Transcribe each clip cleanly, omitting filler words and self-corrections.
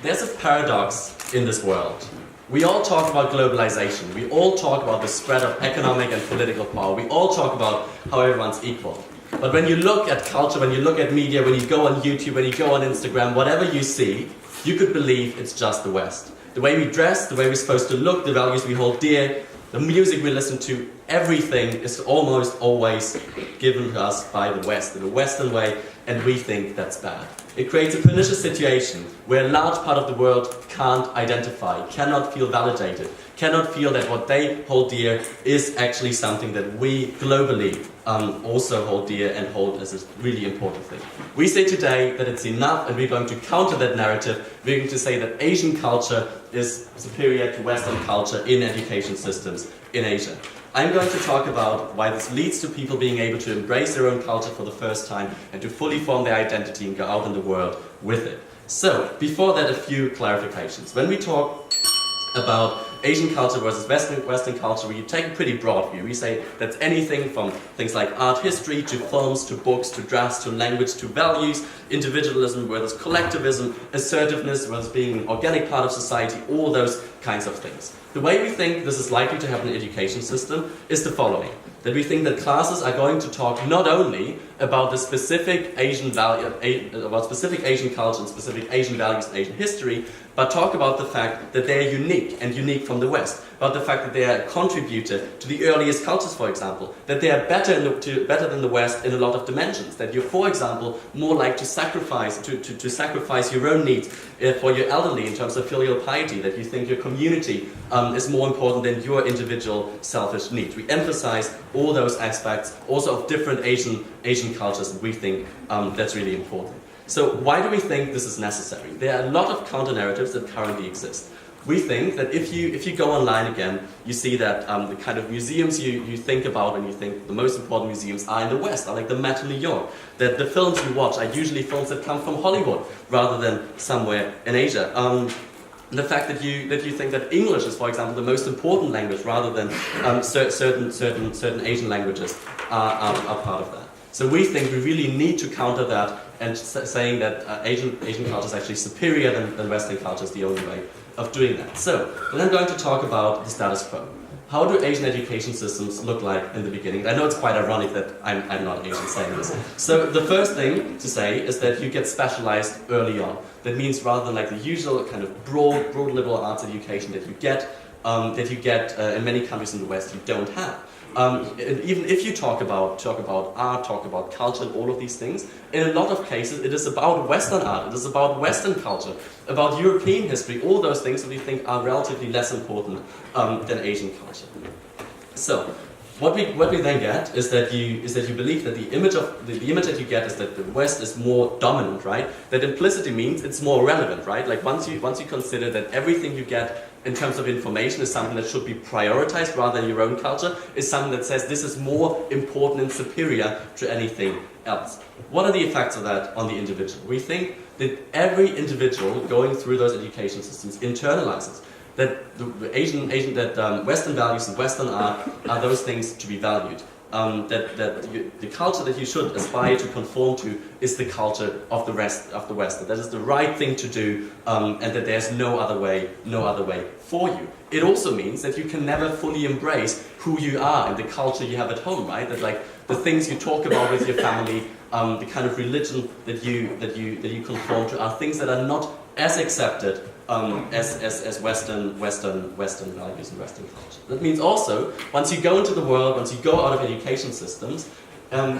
There's a paradox in this world. We all talk about globalization. We all talk about the spread of economic and political power. We all talk about how everyone's equal. But when you look at culture, when you look at media, when you go on YouTube, when you go on Instagram, whatever you see, you could believe it's just the West. The way we dress, the way we're supposed to look, the values we hold dear, the music we listen to, everything is almost always given to us by the West, in a Western way, and we think that's bad. It creates a pernicious situation where a large part of the world can't identify, cannot feel validated, cannot feel that what they hold dear is actually something that we globally also hold dear and hold as a really important thing. We say today that it's enough, and we're going to counter that narrative. We're going to say that Asian culture is superior to Western culture in education systems in Asia. I'm going to talk about why this leads to people being able to embrace their own culture for the first time and to fully form their identity and go out in the world with it. So, before that, a few clarifications. When we talk about Asian culture versus Western culture, we take a pretty broad view. We say that's anything from things like art history, to films, to books, to dress, to language, to values, individualism versus collectivism, assertiveness versus being an organic part of society, all those kinds of things. The way we think this is likely to happen in the education system is the following. That we think that classes are going to talk not only about the specific Asian value, about specific Asian culture and specific Asian values and Asian history, but talk about the fact that they are unique and unique from the West, about the fact that they are a contributor to the earliest cultures, for example, that they are better than the West in a lot of dimensions, that you're, for example, more like to sacrifice your own needs for your elderly in terms of filial piety, that you think your community is more important than your individual selfish needs. We emphasize all those aspects also of different Asian cultures, and we think that's really important. So why do we think this is necessary? There are a lot of counter-narratives that currently exist. We think that if you go online again, you see that the kind of museums you think about when you think the most important museums are in the West, are like the Met in New York. That the films you watch are usually films that come from Hollywood rather than somewhere in Asia. The fact that you think that English is, for example, the most important language rather than certain Asian languages are part of that. So we think we really need to counter that, and saying that Asian culture is actually superior than Western culture is the only way of doing that. So then I'm going to talk about the status quo. How do Asian education systems look like in the beginning? I know it's quite ironic that I'm not Asian saying this. So the first thing to say is that you get specialized early on. That means rather than like the usual kind of broad liberal arts education that you get in many countries in the West, you don't have. Even if you talk about art, talk about culture and all of these things, in a lot of cases it is about Western art, it is about Western culture, about European history, all those things that we think are relatively less important than Asian culture. So, what we then get is that you believe that the image that you get is that the West is more dominant, right? That implicitly means it's more relevant, right? Like once you consider that everything you get in terms of information is something that should be prioritized rather than your own culture, is something that says this is more important and superior to anything else. What are the effects of that on the individual? We think that every individual going through those education systems internalizes that the Western values and Western art are those things to be valued. The culture that you should aspire to conform to is the culture of the rest of the West. That is the right thing to do, and that there's no other way for you. It also means that you can never fully embrace who you are and the culture you have at home, right? That like the things you talk about with your family, the kind of religion that you conform to are things that are not as accepted as Western values and Western culture. That means also, once you go into the world, once you go out of education systems,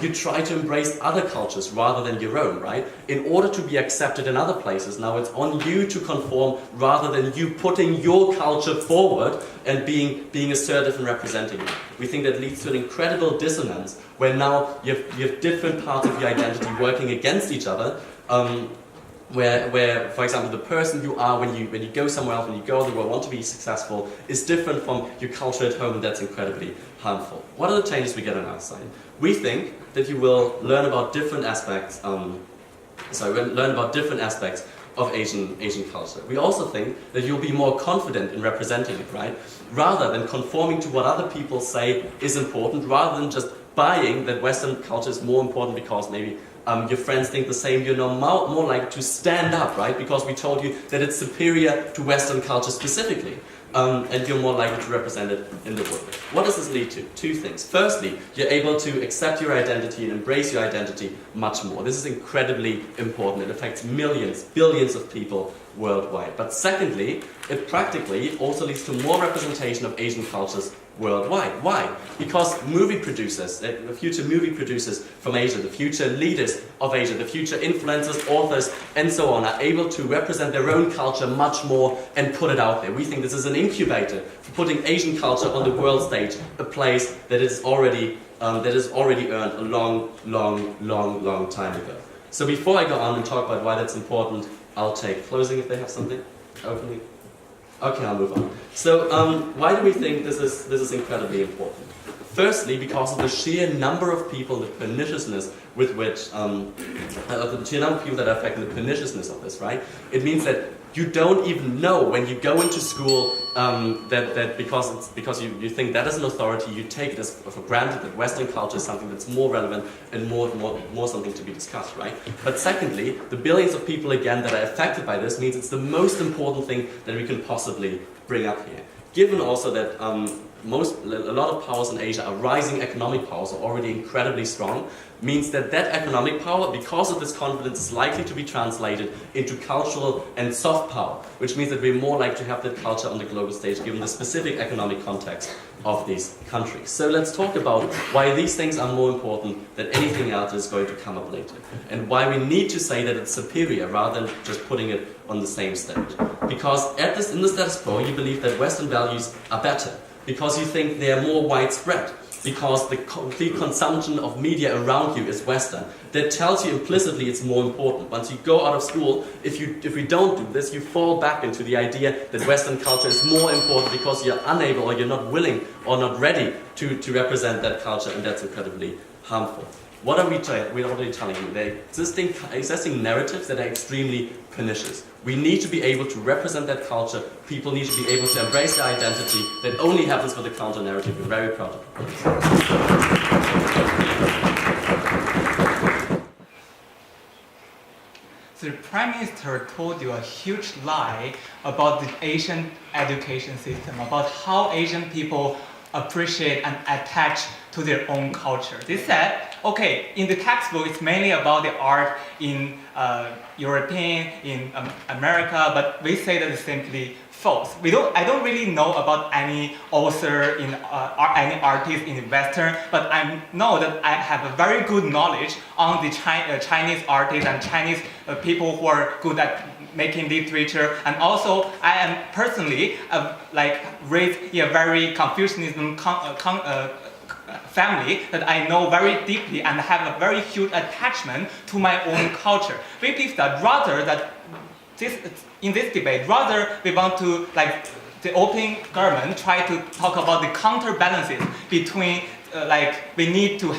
you try to embrace other cultures rather than your own, right? In order to be accepted in other places, now it's on you to conform rather than you putting your culture forward and being assertive and representing it. We think that leads to an incredible dissonance, where now you have different parts of your identity working against each other, where, for example, the person you are when you go somewhere else, when you go out in the world, want to be successful, is different from your culture at home, and that's incredibly harmful. What are the changes we get on our side? We think that you will learn about different aspects. Learn about different aspects of Asian culture. We also think that you'll be more confident in representing it, right? Rather than conforming to what other people say is important, rather than just buying that Western culture is more important because maybe your friends think the same, you're more likely to stand up, right? Because we told you that it's superior to Western culture specifically. And you're more likely to represent it in the world. What does this lead to? Two things. Firstly, you're able to accept your identity and embrace your identity much more. This is incredibly important. It affects millions, billions of people worldwide. But secondly, it practically also leads to more representation of Asian cultures worldwide. Why? Because movie producers, the future movie producers from Asia, the future leaders of Asia, the future influencers, authors, and so on, are able to represent their own culture much more and put it out there. We think this is an incubator for putting Asian culture on the world stage, a place that is already earned a long time ago. So before I go on and talk about why that's important, I'll take closing if they have something. Opening. Okay, I'll move on. So, why do we think this is incredibly important? Firstly, because of the sheer number of people, the perniciousness with which, the sheer number of people that are affected, the perniciousness of this, right? It means that you don't even know when you go into school that because you think that is an authority, you take it as for granted that Western culture is something that's more relevant and more something to be discussed, right? But secondly, the billions of people again that are affected by this means it's the most important thing that we can possibly bring up here. Given also that a lot of powers in Asia are rising economic powers, are already incredibly strong, means that economic power, because of this confidence, is likely to be translated into cultural and soft power, which means that we're more likely to have that culture on the global stage given the specific economic context of these countries. So let's talk about why these things are more important than anything else that is going to come up later, and why we need to say that it's superior rather than just putting it on the same stage. Because in the status quo, you believe that Western values are better, because you think they are more widespread, because the complete consumption of media around you is Western. That tells you implicitly it's more important. Once you go out of school, if we don't do this, you fall back into the idea that Western culture is more important because you're unable or you're not willing or not ready to represent that culture, and that's incredibly harmful. What are we're already telling you? They're existing narratives that are extremely pernicious. We need to be able to represent that culture. People need to be able to embrace their identity. That only happens with the counter narrative. We're very proud of it. So the Prime Minister told you a huge lie about the Asian education system, about how Asian people appreciate and attach to their own culture. They said, okay, in the textbook it's mainly about the art in European, in America, but we say that it's simply false. I don't really know about any author, any artist in the Western, but I know that I have a very good knowledge on the Chinese artists and Chinese people who are good at making literature, and also I am personally raised in a very Confucianism family that I know very deeply and have a very huge attachment to my own culture. We believe that rather that in this debate, rather we want to, like the opening government, try to talk about the counterbalances between we need to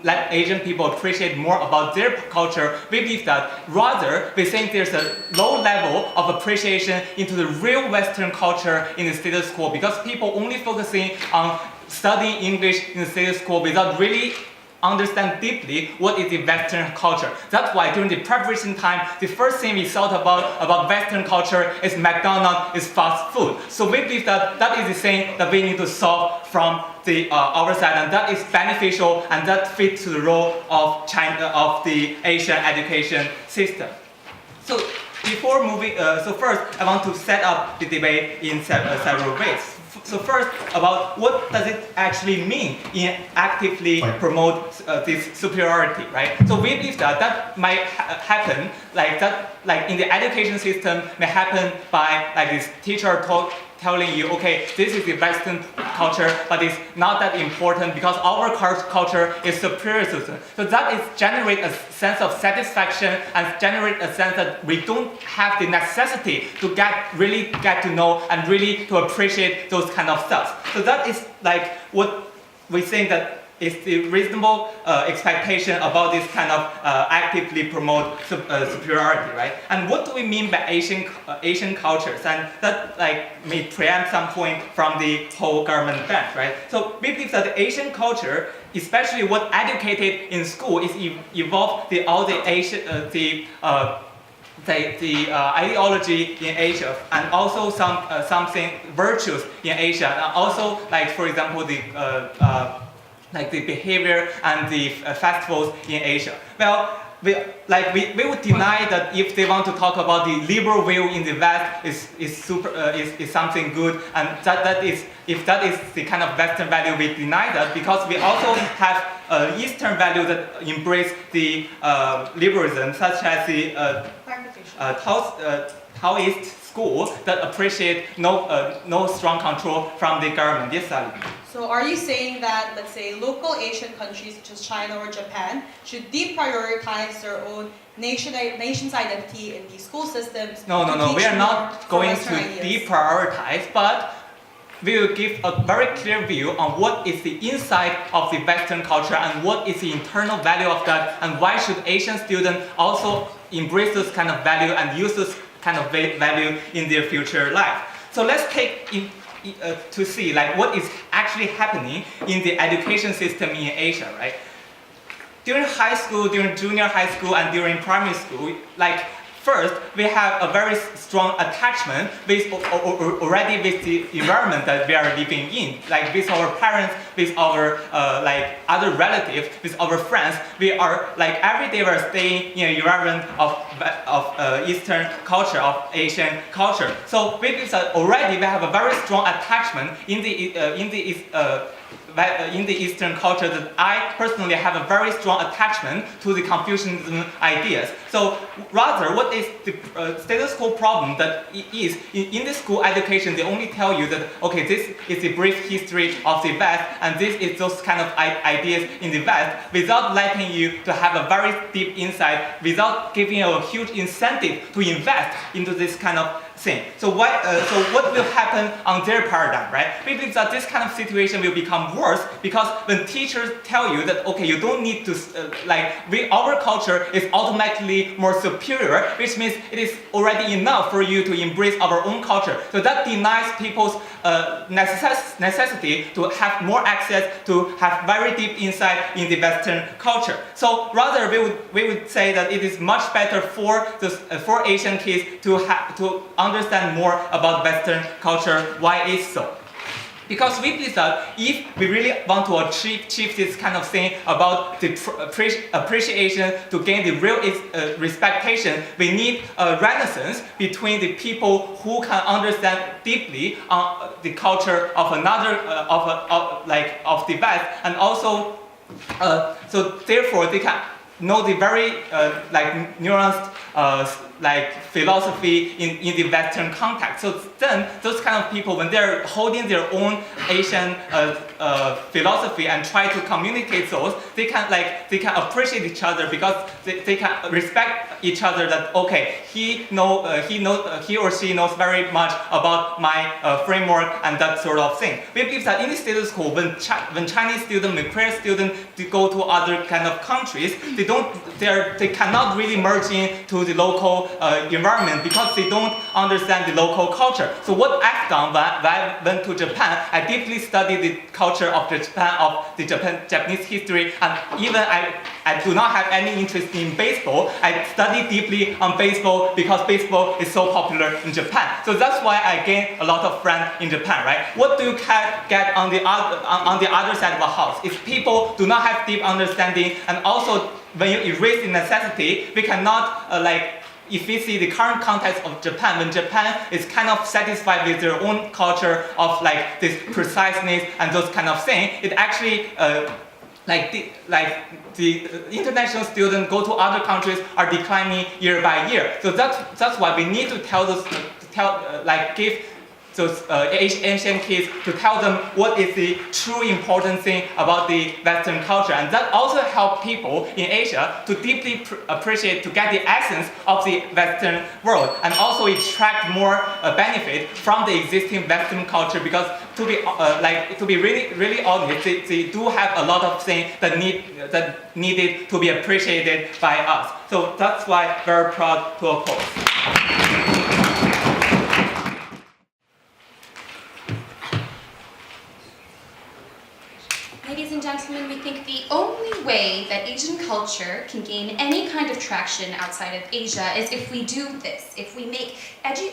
let Asian people appreciate more about their culture. We believe that rather we think there's a low level of appreciation into the real Western culture in the status quo, because people only focusing on studying English in the status quo without really understand deeply what is the Western culture. That's why during the preparation time, the first thing we thought about Western culture is McDonald's, is fast food. So we believe that that is the thing that we need to solve from our side, and that is beneficial, and that fits to the role of China, of the Asian education system. So before moving, first I want to set up the debate in several ways. So first, about what does it actually mean in actively promote this superiority, right? So we believe that might happen, like in the education system, may happen by this teacher telling you, okay, this is the Western culture, but it's not that important because our culture is superior to them. So that is generate a sense of satisfaction and generate a sense that we don't have the necessity to really get to know and really to appreciate those kind of stuff. So that is what we think that is the reasonable expectation about this kind of actively promote superiority, right? And what do we mean by Asian cultures? And that like may preempt some point from the whole government bench, right? So we believe that the Asian culture, especially what educated in school, is evolved all the Asian the ideology in Asia, and also something virtues in Asia, and also like for example the like the behavior and the festivals in Asia. Well, we would deny that if they want to talk about the liberal view in the West is something good, and if that is the kind of Western value, we deny that, because we also have Eastern value that embrace the liberalism, such as the Taoist school that appreciate no strong control from the government. Yes, Sally. So are you saying that, let's say, local Asian countries such as China or Japan should deprioritize their own nation's identity in the school systems? No. We are not going to deprioritize, but we will give a very clear view on what is the inside of the Western culture and what is the internal value of that, and why should Asian students also embrace this kind of value and use this kind of value in their future life. So let's take to see like what is actually happening in the education system in Asia, right? During high school, during junior high school, and during primary school, like first we have a very strong attachment already with the environment that we are living in, like with our parents, with our like other relatives, with our friends. We are like every day we're staying in an environment of Eastern culture, of Asian culture. So we believe that already we have a very strong attachment in the Eastern culture, that I personally have a very strong attachment to the Confucianism ideas. So rather, what is the status quo problem that is in the school education, they only tell you that, okay, this is the brief history of the West, and this is those kind of ideas in the West, without letting you to have a very deep insight, without giving you a huge incentive to invest into this kind of thing. So what will happen on their paradigm, right? We believe that this kind of situation will become worse, because when teachers tell you that, okay, you don't need to, our culture is automatically more superior, which means it is already enough for you to embrace our own culture. So that denies people's necessity to have more access, to have very deep insight in the Western culture. So rather, we would say that it is much better for Asian kids to understand more about Western culture. Why is so? Because we believe that if we really want to achieve this kind of thing about the appreciation, to gain the real respectation, we need a renaissance between the people who can understand deeply the culture of another of the West, and also so therefore they can know the very nuanced philosophy in the Western context. So then those kind of people, when they're holding their own Asian philosophy and try to communicate those, they can appreciate each other, because they can respect each other, that okay, he or she knows very much about my framework and that sort of thing. We believe that in the status quo, when Chinese students, when Korean students go to other kind of countries, they cannot really merge into the local environment, because they don't understand the local culture. So what I've done when I went to Japan, I deeply studied the culture of Japan, of the Japanese history, and even I do not have any interest in baseball. I study deeply on baseball because baseball is so popular in Japan. So that's why I gained a lot of friends in Japan, right? What do you get on the other side of the house? If people do not have deep understanding, and also when you erase the necessity, we cannot if we see the current context of Japan, when Japan is kind of satisfied with their own culture of this preciseness and those kind of things, it actually the international students go to other countries are declining year by year. So that's why we need to give those Asian kids to tell them what is the true important thing about the Western culture. And that also helps people in Asia to deeply appreciate, to get the essence of the Western world, and also extract more benefit from the existing Western culture, because to be really honest, they do have a lot of things that needed to be appreciated by us. So that's why very proud to oppose. Ladies and gentlemen, we think the only way that Asian culture can gain any kind of traction outside of Asia is if we do this, if we make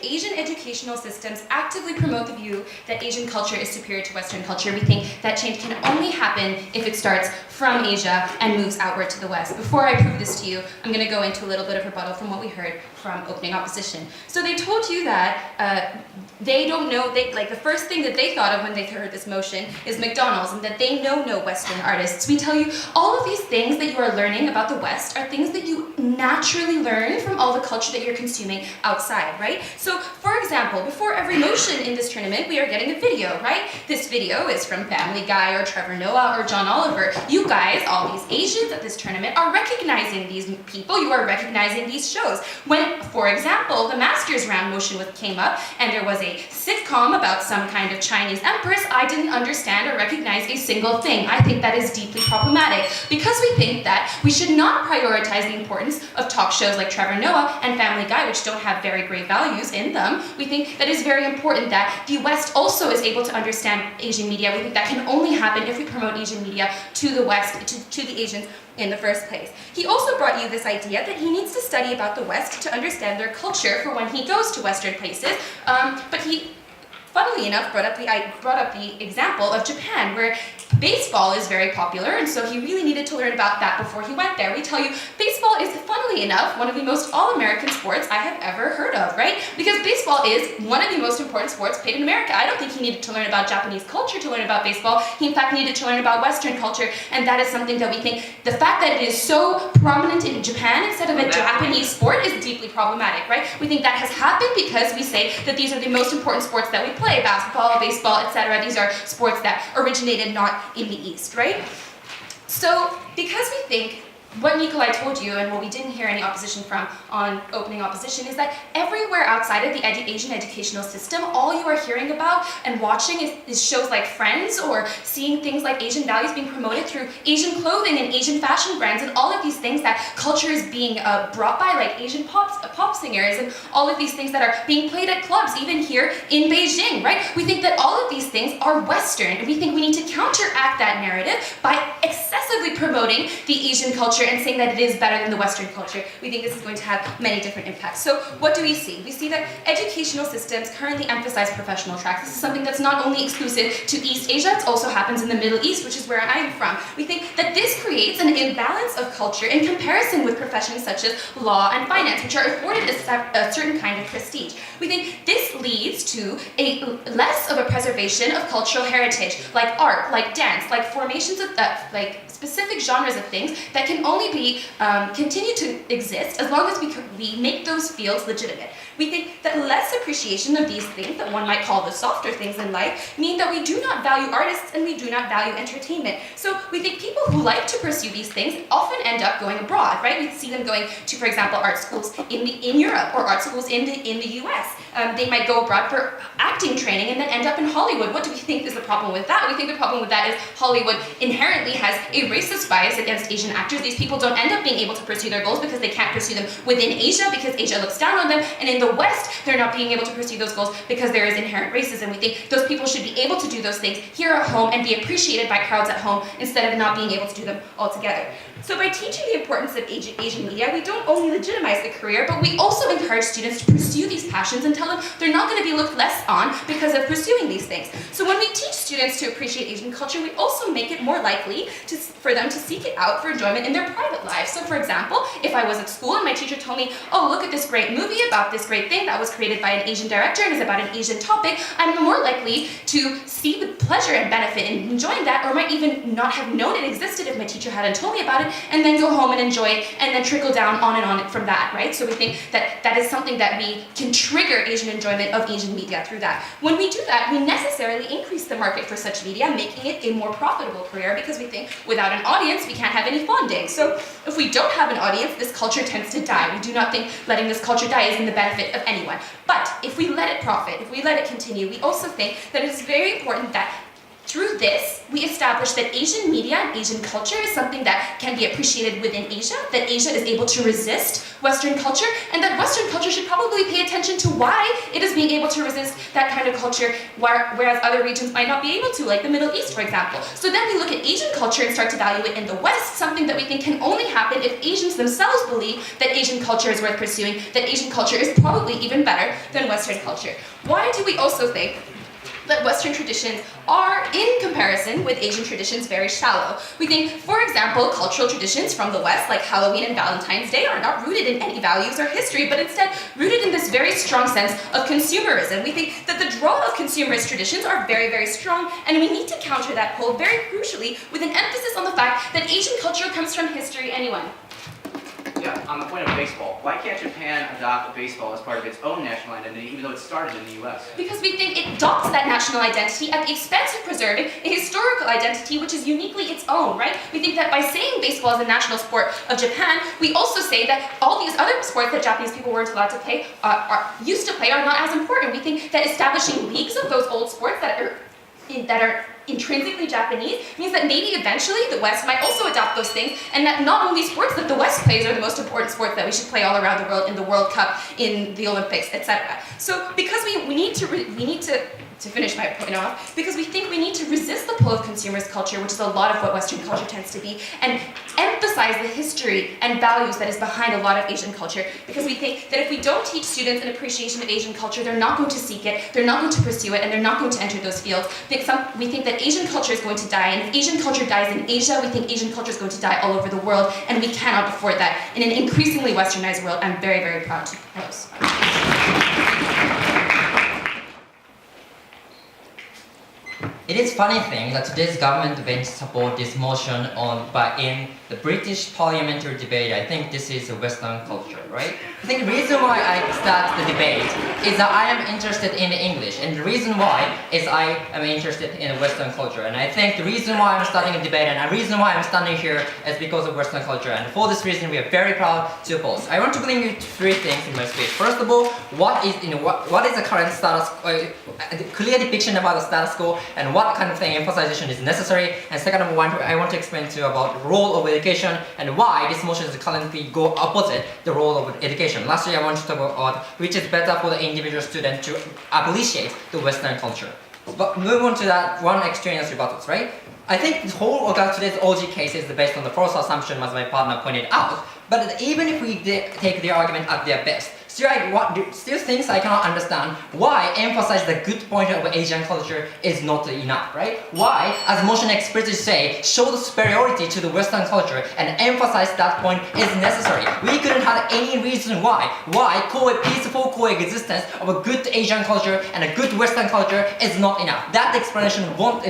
Asian educational systems actively promote the view that Asian culture is superior to Western culture. We think that change can only happen if it starts from Asia and moves outward to the West. Before I prove this to you, I'm going to go into a little bit of rebuttal from what we heard from opening opposition. So they told you that they don't know, the first thing that they thought of when they heard this motion is McDonald's, and that they know no Western artists. We tell you all of these things that you are learning about the West are things that you naturally learn from all the culture that you're consuming outside, right? So, for example, before every motion in this tournament, we are getting a video, right? This video is from Family Guy or Trevor Noah or John Oliver. You guys, all these Asians at this tournament, are recognizing these people. You are recognizing these shows. When, for example, the Masters round motion came up and there was a sitcom about some kind of Chinese empress, I didn't understand or recognize a single thing. I think that is deeply problematic, because we think that we should not prioritize the importance of talk shows like Trevor Noah and Family Guy, which don't have very great values in them. We think that it's very important that the West also is able to understand Asian media. We think that can only happen if we promote Asian media to the West, to the Asians in the first place. He also brought you this idea that he needs to study about the West to understand their culture for when he goes to Western places, but he, funnily enough, brought up the example of Japan, where baseball is very popular, and so he really needed to learn about that before he went there. We tell you, baseball is, funnily enough, one of the most all-American sports I have ever heard of, right? Because baseball is one of the most important sports played in America. I don't think he needed to learn about Japanese culture to learn about baseball. He, in fact, needed to learn about Western culture, and that is something that we think, the fact that it is so prominent in Japan instead of a Japanese sport is deeply problematic, right? We think that has happened because we say that these are the most important sports that we play, basketball, baseball, etc. These are sports that originated not in the East, right? So, because we think, what Nikolai told you, and what we didn't hear any opposition from on opening opposition, is that everywhere outside of the Asian educational system, all you are hearing about and watching is shows like Friends, or seeing things like Asian values being promoted through Asian clothing and Asian fashion brands, and all of these things that culture is being brought by, like Asian pop singers, and all of these things that are being played at clubs, even here in Beijing, right? We think that all of these things are Western, and we think we need to counteract that narrative by excessively promoting the Asian culture and saying that it is better than the Western culture. We think this is going to have many different impacts. So what do we see? We see that educational systems currently emphasize professional tracks. This is something that's not only exclusive to East Asia, it also happens in the Middle East, which is where I am from. We think that this creates an imbalance of culture in comparison with professions such as law and finance, which are afforded a certain kind of prestige. We think this leads to a less of a preservation of cultural heritage, like art, like dance, like formations of like specific genres of things that can only be continue to exist as long as we make those fields legitimate. We think that less appreciation of these things, that one might call the softer things in life, mean that we do not value artists and we do not value entertainment. So we think people who like to pursue these things often end up going abroad, right? We see them going to, for example, art schools in Europe, or art schools in the US. They might go abroad for acting training and then end up in Hollywood. What do we think is the problem with that? We think the problem with that is Hollywood inherently has a racist bias against Asian actors. These people don't end up being able to pursue their goals because they can't pursue them within Asia, because Asia looks down on them, and in the West, they're not being able to pursue those goals because there is inherent racism. We think those people should be able to do those things here at home and be appreciated by crowds at home instead of not being able to do them altogether. So by teaching the importance of Asian media, we don't only legitimize the career, but we also encourage students to pursue these passions and tell them they're not going to be looked less on because of pursuing these things. So when we teach students to appreciate Asian culture, we also make it more likely for them to seek it out for enjoyment in their private lives. So for example, if I was at school and my teacher told me, oh, look at this great movie about this great thing that was created by an Asian director and is about an Asian topic, I'm more likely to see the pleasure and benefit in enjoying that, or might even not have known it existed if my teacher hadn't told me about it, and then go home and enjoy it, and then trickle down on and on from that, right? So we think that that is something that we can trigger Asian enjoyment of Asian media through that. When we do that, we necessarily increase the market for such media, making it a more profitable career, because we think without an audience, we can't have any funding. So if we don't have an audience, this culture tends to die. We do not think letting this culture die is in the benefit of anyone. But if we let it profit, if we let it continue, we also think that it is very important that through this, we establish that Asian media and Asian culture is something that can be appreciated within Asia, that Asia is able to resist Western culture, and that Western culture should probably pay attention to why it is being able to resist that kind of culture, whereas other regions might not be able to, like the Middle East, for example. So then we look at Asian culture and start to value it in the West, something that we think can only happen if Asians themselves believe that Asian culture is worth pursuing, that Asian culture is probably even better than Western culture. Why do we also think that Western traditions are, in comparison with Asian traditions, very shallow? We think, for example, cultural traditions from the West, like Halloween and Valentine's Day, are not rooted in any values or history, but instead rooted in this very strong sense of consumerism. We think that the draw of consumerist traditions are very, very strong, and we need to counter that pull very crucially with an emphasis on the fact that Asian culture comes from history. Anyone? Yeah, on the point of baseball, why can't Japan adopt baseball as part of its own national identity, even though it started in the US? Because we think it adopts that national identity at the expense of preserving a historical identity which is uniquely its own, right? We think that by saying baseball is a national sport of Japan, we also say that all these other sports that Japanese people weren't allowed to play, used to play, are not as important. We think that establishing leagues of those old sports that are intrinsically Japanese means that maybe eventually the West might also adopt those things, and that not only sports that the West plays are the most important sports that we should play all around the world in the World Cup, in the Olympics, etc. So because we need to finish my point off, because we think we need to resist the pull of consumerist culture, which is a lot of what Western culture tends to be, and emphasize the history and values that is behind a lot of Asian culture, because we think that if we don't teach students an appreciation of Asian culture, they're not going to seek it, they're not going to pursue it, and they're not going to enter those fields. We think that Asian culture is going to die, and if Asian culture dies in Asia, we think Asian culture is going to die all over the world, and we cannot afford that in an increasingly westernized world. I'm very, very proud to propose. It is funny thing that today's government debate support this motion but in the British parliamentary debate, I think this is a Western culture, right? I think the reason why I start the debate is that I am interested in English, and the reason why is I am interested in Western culture. And I think the reason why I'm starting a debate and the reason why I'm standing here is because of Western culture. And for this reason, we are very proud to oppose. I want to bring you three things in my speech. First of all, what is the current status, a clear depiction about the status quo, and what kind of thing emphasization is necessary. And second of all, I want to explain to you about the role of education and why this motion is currently go opposite the role of education. Lastly, I want to talk about which is better for the individual student to appreciate the Western culture. But move on to that one extraneous rebuttals, right? I think the whole of today's OG case is based on the false assumption, as my partner pointed out. But even if we take the argument at their best, still things I cannot understand why emphasize the good point of Asian culture is not enough, right? Why, as motion expressly say, show the superiority to the Western culture and emphasize that point is necessary. We couldn't have any reason why peaceful coexistence of a good Asian culture and a good Western culture is not enough. That explanation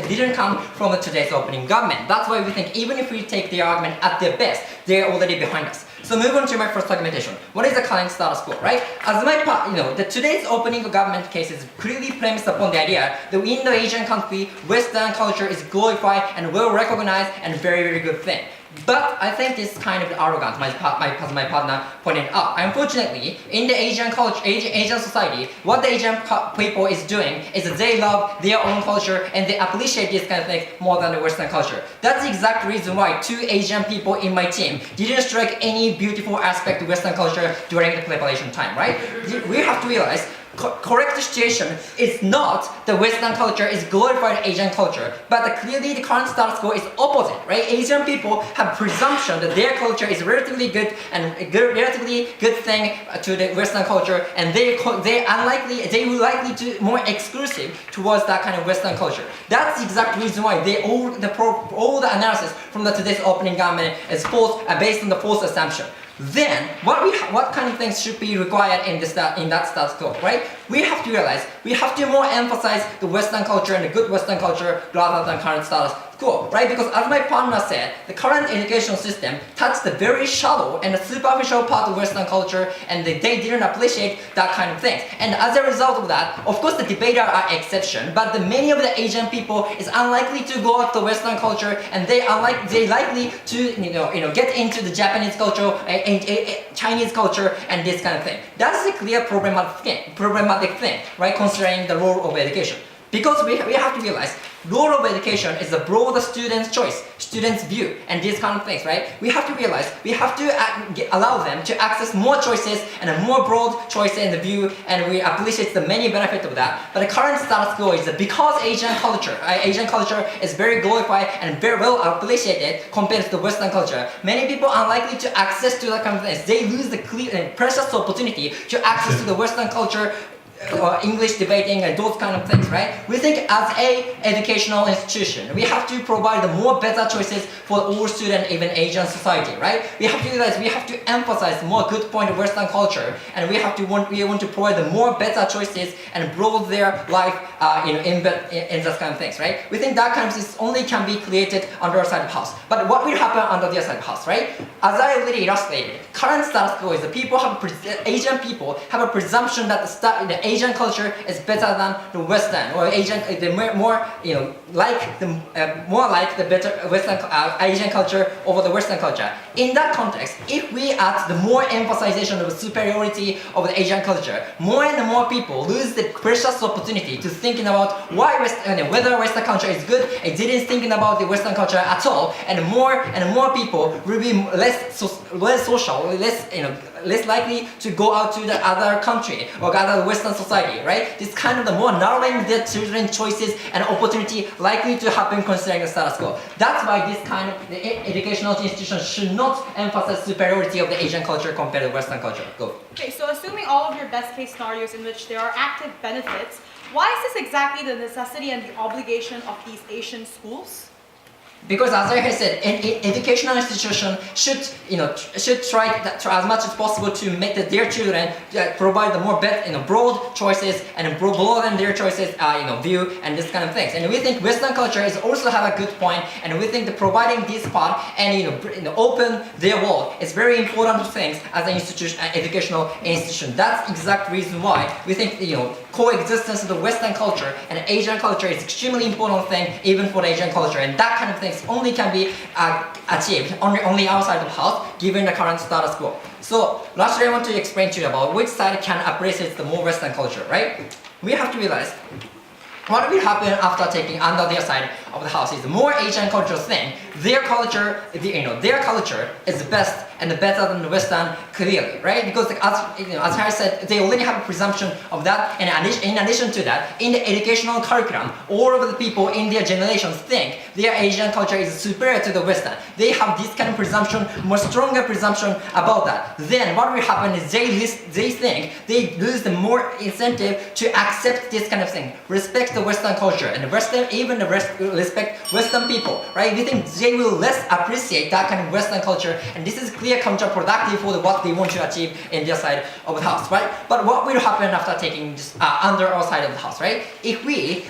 didn't come from today's opening government. That's why we think even if we take the argument at their best, they're already behind us. So move on to my first argumentation. What is the current status quo, right? As my part, today's opening government case is clearly premised upon the idea that in the Asian country, Western culture is glorified and well recognized and very, very good thing. But I think this is kind of arrogant, as my partner pointed out. Unfortunately, in the Asian culture, Asian society, what the Asian people is doing is that they love their own culture and they appreciate this kind of thing more than the Western culture. That's the exact reason why two Asian people in my team didn't strike any beautiful aspect of Western culture during the preparation time, right? We have to realize correct situation is not the Western culture is glorified Asian culture, but clearly the current status quo is opposite, right? Asian people have presumption that their culture is relatively good and relatively good thing to the Western culture, and they will likely to more exclusive towards that kind of Western culture. That's the exact reason why all the analysis from today's opening government is false, based on the false assumption. Then, what kind of things should be required in that status quo, right? We have to realize, we have to more emphasize the Western culture and the good Western culture rather than current status school, right? Because as my partner said, the current education system touched the very shallow and the superficial part of Western culture, and they didn't appreciate that kind of things. And as a result of that, of course the debaters are exception, but many of the Asian people is unlikely to go out to Western culture, and they likely to get into the Japanese culture, Chinese culture, and this kind of thing. That's a clear problematic thing, right? Considering the role of education. Because we have to realize, role of education is a broader student's choice, student's view, and these kind of things, right? We have to realize, we have to allow them to access more choices and a more broad choice in the view, and we appreciate the many benefits of that. But the current status quo is that because Asian culture is very glorified and very well appreciated compared to the Western culture, many people are unlikely to access to that kind of things. They lose the precious opportunity to access to the Western culture, or English debating and those kind of things, right? We think as a educational institution, we have to provide the more better choices for all students, even Asian society, right? We have to realize we have to emphasize more good point of Western culture, and we want to provide the more better choices and broaden their life, in those kind of things, right? We think that kind of things only can be created on the other side of the house. But what will happen on the other side of the house, right? As I already illustrated, current status quo is that Asian people have a presumption that the Asian culture is better than the Western, or more like the better Western Asian culture over the Western culture. In that context, if we add the more emphasization of the superiority of the Asian culture, more and more people lose the precious opportunity to thinking about whether Western culture is good. It didn't thinking about the Western culture at all, and more people will be less social, less likely to go out to the other country or other Western society, right? This kind of the more narrowing the children's choices and opportunity likely to happen considering the status quo. That's why this kind of educational institution should not emphasize superiority of the Asian culture compared to Western culture. Go. Okay, so assuming all of your best case scenarios in which there are active benefits, why is this exactly the necessity and the obligation of these Asian schools? Because as I said, an educational institution should try as much as possible to make their children provide the more broad choices and broaden their choices, view and this kind of things. And we think Western culture is also have a good point, and we think that providing this part and open their world is very important things as an institution, educational institution. That's the exact reason why we think coexistence of the Western culture and Asian culture is extremely important thing even for the Asian culture, and that kind of things only can be achieved only outside of the house given the current status quo. So lastly, I want to explain to you about which side can appreciate the more Western culture, right? We have to realize what will happen after taking under their side of the house is the more Asian culture thing, their culture is best and better than the Western clearly, right? Because as I said, they already have a presumption of that, and in addition to that, in the educational curriculum, all of the people in their generations think their Asian culture is superior to the Western. They have this kind of presumption, more stronger presumption about that. Then what will happen is they think they lose the more incentive to accept this kind of thing, respect the Western culture, and respect Western people, right? We think they will less appreciate that kind of Western culture, and this is clear counterproductive for what they want to achieve in their side of the house, right? But what will happen after taking this under our side of the house, right? If we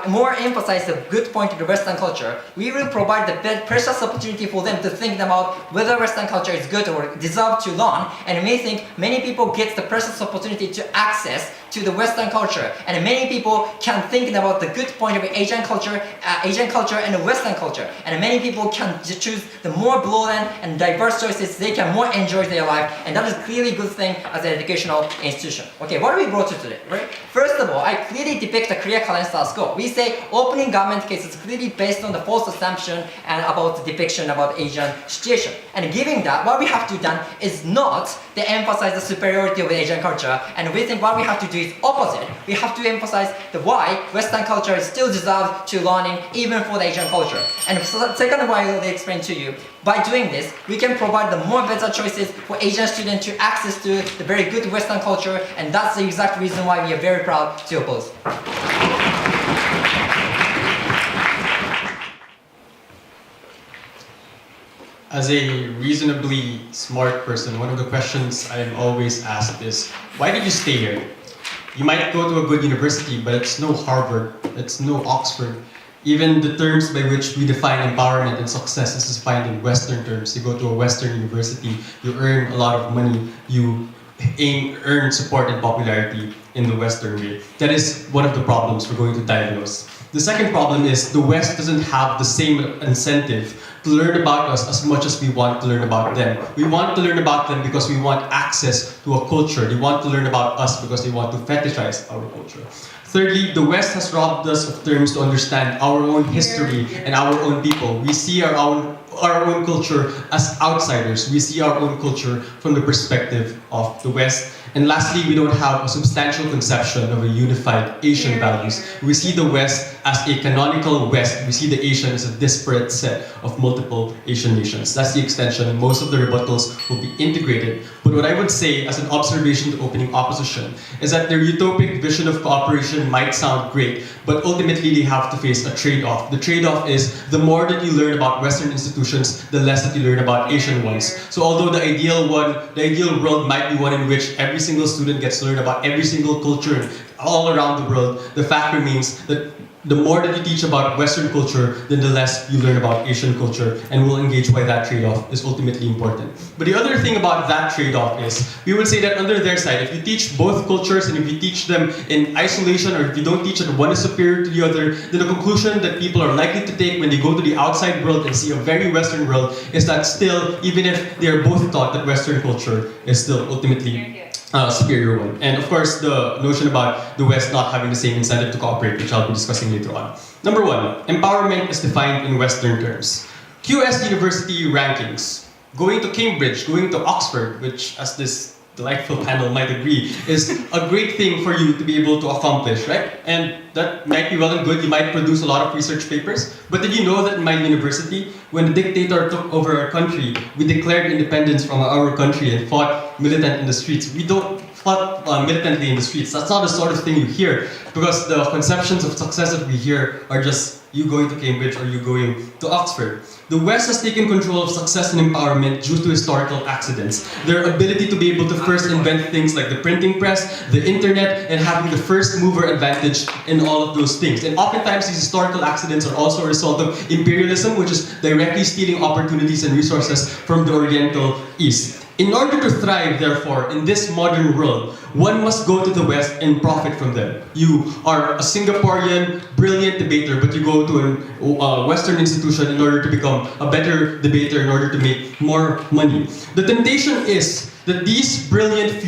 more emphasize the good point of the Western culture, we will provide the precious opportunity for them to think about whether Western culture is good or deserve to learn, and we think many people get the precious opportunity to access to the Western culture, and many people can think about the good point of Asian culture and the Western culture, and many people can choose the more broad and diverse choices. They can more enjoy their life, and that is clearly good thing as an educational institution. Okay, what do we brought to today, right? First of all, I clearly depict a clear current status quo. We say opening government cases clearly based on the false assumption and about the depiction about Asian situation. And given that, what we have to do is not to emphasize the superiority of the Asian culture, and we think what we have to do is opposite. We have to emphasize the why Western culture is still deserves to learning even for the Asian culture. And second of all, I will explain to you, by doing this, we can provide the more better choices for Asian students to access to the very good Western culture, and that's the exact reason why we are very proud to oppose. As a reasonably smart person, one of the questions I'm always asked is, why did you stay here? You might go to a good university, but it's no Harvard, it's no Oxford. Even the terms by which we define empowerment and success is defined in Western terms. You go to a Western university, you earn a lot of money, you earn support and popularity in the Western way. That is one of the problems we're going to diagnose. The second problem is the West doesn't have the same incentive to learn about us as much as we want to learn about them. We want to learn about them because we want access to a culture. They want to learn about us because they want to fetishize our culture. Thirdly, the West has robbed us of terms to understand our own history and our own people. We see our own culture as outsiders. We see our own culture from the perspective of the West. And lastly, we don't have a substantial conception of a unified Asian values. We see the West as a canonical West. We see the Asian as a disparate set of multiple Asian nations. That's the extension. Most of the rebuttals will be integrated. But what I would say as an observation to opening opposition is that their utopic vision of cooperation might sound great, but ultimately they have to face a trade-off. The trade-off is the more that you learn about Western institutions, the less that you learn about Asian ones. So although the ideal world might be one in which every single student gets to learn about every single culture all around the world, the fact remains that the more that you teach about Western culture, then the less you learn about Asian culture, and we'll engage why that trade-off is ultimately important. But the other thing about that trade-off is, we would say that under their side, if you teach both cultures and if you teach them in isolation, or if you don't teach that one is superior to the other, then the conclusion that people are likely to take when they go to the outside world and see a very Western world is that still, even if they are both taught that Western culture is still ultimately superior one. And of course, the notion about the West not having the same incentive to cooperate, which I'll be discussing later on. Number one, empowerment is defined in Western terms. QS University rankings. Going to Cambridge, going to Oxford, which as this delightful panel might agree, is a great thing for you to be able to accomplish, right? And that might be well and good. You might produce a lot of research papers. But did you know that in my university, when the dictator took over our country, we declared independence from our country and fought militant in the streets. We don't fought militantly in the streets. That's not the sort of thing you hear, because the conceptions of success that we hear are just you going to Cambridge or you going to Oxford. The West has taken control of success and empowerment due to historical accidents. Their ability to be able to first invent things like the printing press, the internet, and having the first mover advantage in all of those things. And oftentimes these historical accidents are also a result of imperialism, which is directly stealing opportunities and resources from the Oriental East. In order to thrive, therefore, in this modern world, one must go to the West and profit from them. You are a Singaporean, brilliant debater, but you go to a Western institution in order to become a better debater, in order to make more money. The temptation is that these brilliant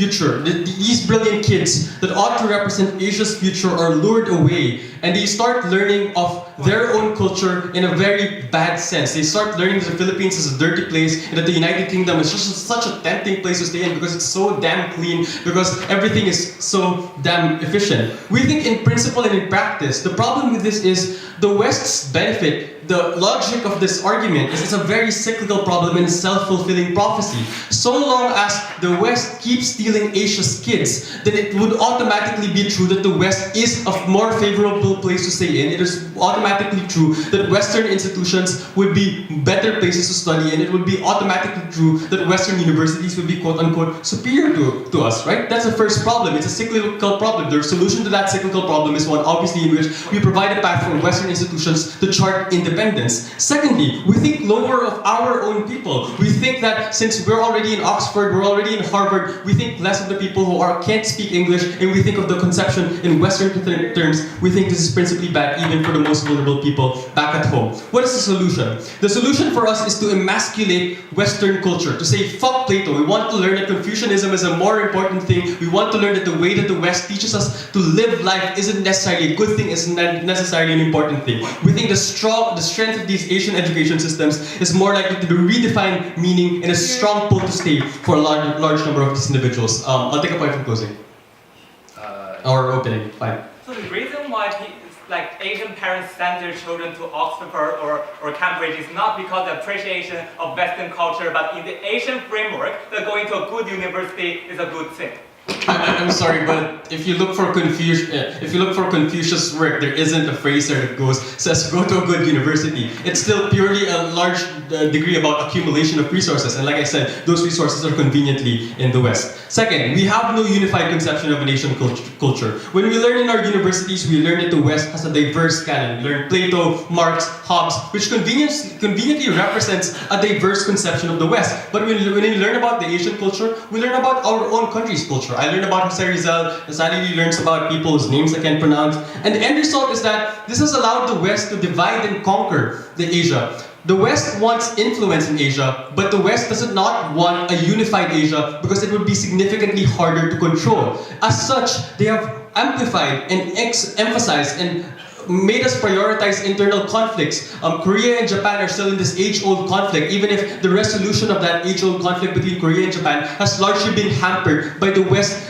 kids that ought to represent Asia's future are lured away, and they start learning of their own culture in a very bad sense. They start learning that the Philippines is a dirty place, and that the United Kingdom is just such a tempting place to stay in because it's so damn clean, because everything is so damn efficient. We think in principle and in practice, the problem with this is the West's benefit. The logic of this argument is it's a very cyclical problem and a self-fulfilling prophecy. So long as the West keeps stealing Asia's kids, then it would automatically be true that the West is a more favorable place to stay in. It is automatically true that Western institutions would be better places to study, and it would be automatically true that Western universities would be quote-unquote superior to us, right? That's the first problem. It's a cyclical problem. The solution to that cyclical problem is one, obviously, in which we provide a path for Western institutions to chart independence. Secondly, we think lower of our own people. We think that since we're already in Oxford, we're already in Harvard, we think less of the people who can't speak English, and we think of the conception in Western terms. We think this is principally bad even for the most vulnerable people back at home. What is the solution? The solution for us is to emasculate Western culture, to say, fuck Plato. We want to learn that Confucianism is a more important thing. We want to learn that the way that the West teaches us to live life isn't necessarily a good thing, isn't necessarily an important thing. We think the strength of these Asian education systems is more likely to redefine meaning and a strong pull to stay for a large number of these individuals. I'll take a point from closing. Or opening, fine. So the reason why Asian parents send their children to Oxford or Cambridge is not because of appreciation of Western culture, but in the Asian framework, that going to a good university is a good thing. I'm sorry, but if you look for Confucius' work, there isn't a phrase there that says go to a good university. It's still purely a large degree about accumulation of resources, and like I said, those resources are conveniently in the West. Second, we have no unified conception of an Asian culture. When we learn in our universities, we learn that the West has a diverse canon. We learn Plato, Marx, Hobbes, which conveniently represents a diverse conception of the West. But when we learn about the Asian culture, we learn about our own country's culture. I learned about Jose Rizal, Salili learns about people whose names I can't pronounce. And the end result is that this has allowed the West to divide and conquer the Asia. The West wants influence in Asia, but the West does not want a unified Asia because it would be significantly harder to control. As such, they have amplified and emphasized and made us prioritize internal conflicts. Korea and Japan are still in this age-old conflict, even if the resolution of that age-old conflict between Korea and Japan has largely been hampered by the West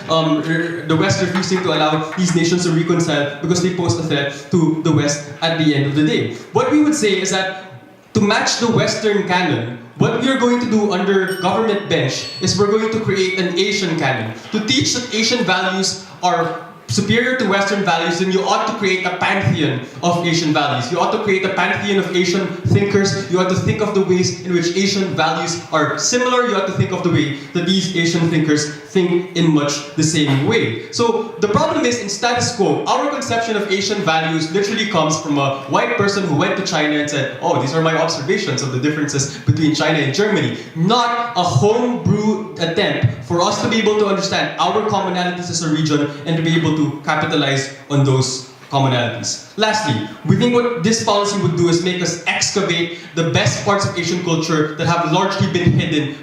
refusing to allow these nations to reconcile because they pose a threat to the West at the end of the day. What we would say is that to match the Western canon, what we are going to do under government bench is we're going to create an Asian canon. To teach that Asian values are superior to Western values, then you ought to create a pantheon of Asian values. You ought to create a pantheon of Asian thinkers. You ought to think of the ways in which Asian values are similar. You ought to think of the way that these Asian thinkers think in much the same way. So the problem is in status quo, our conception of Asian values literally comes from a white person who went to China and said, oh, these are my observations of the differences between China and Germany. Not a homebrew attempt for us to be able to understand our commonalities as a region and to be able to capitalize on those commonalities. Lastly, we think what this policy would do is make us excavate the best parts of Asian culture that have largely been hidden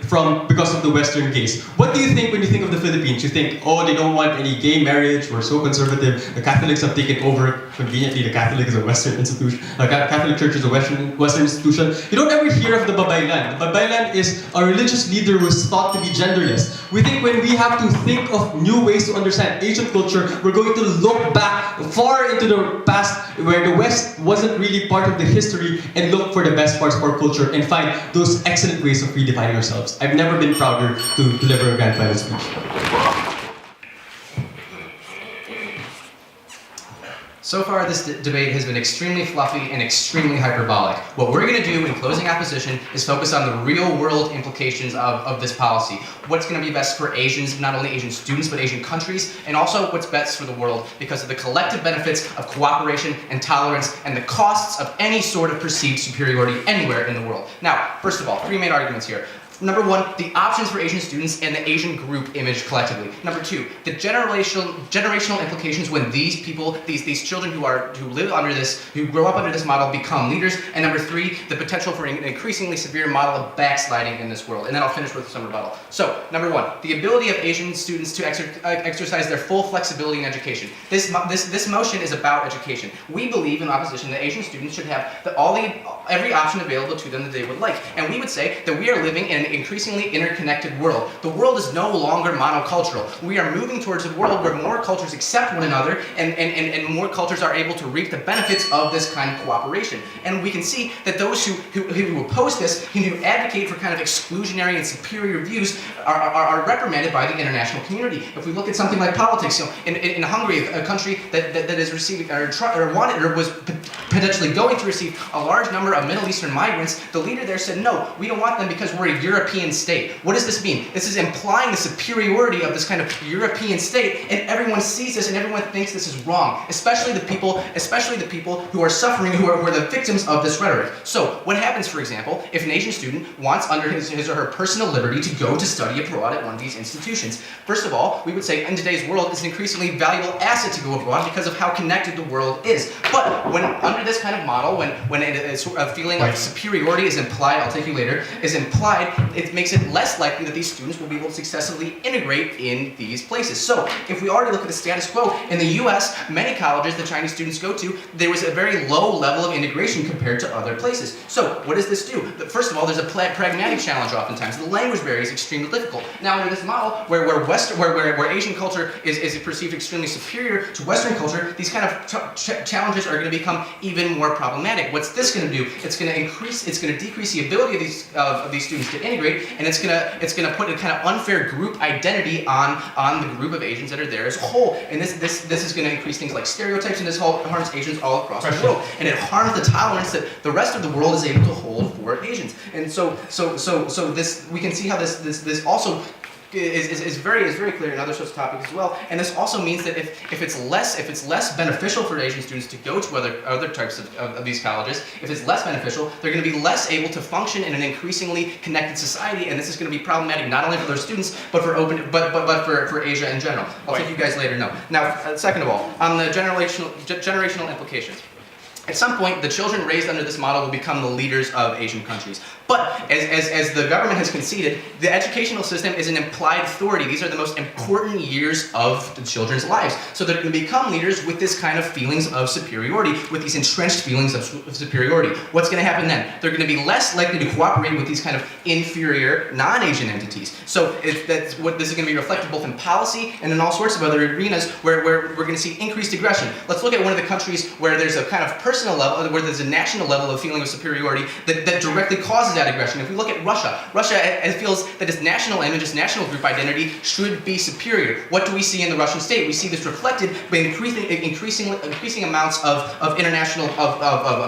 because of the Western gaze. What do you think when you think of the Philippines? You think, oh, they don't want any gay marriage, we're so conservative, the Catholics have taken over. Conveniently, the Catholic is a Western institution. The Catholic Church is a Western institution. You don't ever hear of the Babaylan. The Babaylan is a religious leader who is thought to be genderless. We think when we have to think of new ways to understand Asian culture, we're going to look back far into the past where the West wasn't really part of the history and look for the best parts of our culture and find those excellent ways of redefining ourselves. I've never been prouder to deliver a grand final speech. So far, this debate has been extremely fluffy and extremely hyperbolic. What we're going to do in closing opposition is focus on the real-world implications of this policy. What's going to be best for Asians, not only Asian students, but Asian countries, and also what's best for the world because of the collective benefits of cooperation and tolerance and the costs of any sort of perceived superiority anywhere in the world. Now, first of all, three main arguments here. Number one, the options for Asian students and the Asian group image collectively. Number two, the generational implications when these people, these children who grow up under this model become leaders. And number three, the potential for an increasingly severe model of backsliding in this world. And then I'll finish with some rebuttal. So, number one, the ability of Asian students to exercise their full flexibility in education. This motion is about education. We believe in opposition that Asian students should have every option available to them that they would like. And we would say that we are living in an increasingly interconnected world. The world is no longer monocultural. We are moving towards a world where more cultures accept one another and more cultures are able to reap the benefits of this kind of cooperation. And we can see that those who oppose this, who advocate for kind of exclusionary and superior views are reprimanded by the international community. If we look at something like politics, in Hungary, a country that is receiving or was potentially going to receive a large number of Middle Eastern migrants, the leader there said, no, we don't want them because we're a European state. What does this mean? This is implying the superiority of this kind of European state, and everyone sees this and everyone thinks this is wrong, especially the people who are suffering, who are the victims of this rhetoric. So, what happens, for example, if an Asian student wants under his or her personal liberty to go to study abroad at one of these institutions? First of all, we would say in today's world it's an increasingly valuable asset to go abroad because of how connected the world is. But when under this kind of model, when a feeling of superiority is implied, I'll take you later, is implied, it makes it less likely that these students will be able to successfully integrate in these places. So, if we already look at the status quo, in the US, many colleges that Chinese students go to, there was a very low level of integration compared to other places. So, what does this do? First of all, there's a pragmatic challenge oftentimes. The language barrier is extremely difficult. Now, under this model, where Asian culture is perceived extremely superior to Western culture, these kind of challenges are going to become even more problematic. What's this going to do? It's going to decrease the ability of these students to integrate. integrate, and it's gonna put a kind of unfair group identity on the group of Asians that are there as a whole. And this is gonna increase things like stereotypes, and this harms Asians all across the world. And it harms the tolerance that the rest of the world is able to hold for Asians. And so this, we can see how this also is very clear in other sorts of topics as well. And this also means that if it's less beneficial for Asian students to go to other types of these colleges, if it's less beneficial, they're going to be less able to function in an increasingly connected society, and this is going to be problematic not only for their students but for Asia in general. I'll take you guys later. Now, second of all, on the generational implications. At some point, the children raised under this model will become the leaders of Asian countries. But as the government has conceded, the educational system is an implied authority. These are the most important years of the children's lives. So they're going to become leaders with this kind of feelings of superiority, with these entrenched feelings of superiority. What's going to happen then? They're going to be less likely to cooperate with these kind of inferior non-Asian entities. So this is going to be reflected both in policy and in all sorts of other arenas where we're going to see increased aggression. Let's look at one of the countries where there's a kind of personal level, where there's a national level of feeling of superiority that directly causes that aggression. If we look at Russia feels that its national image, its national group identity should be superior. What do we see in the Russian state? We see this reflected by increasing amounts of international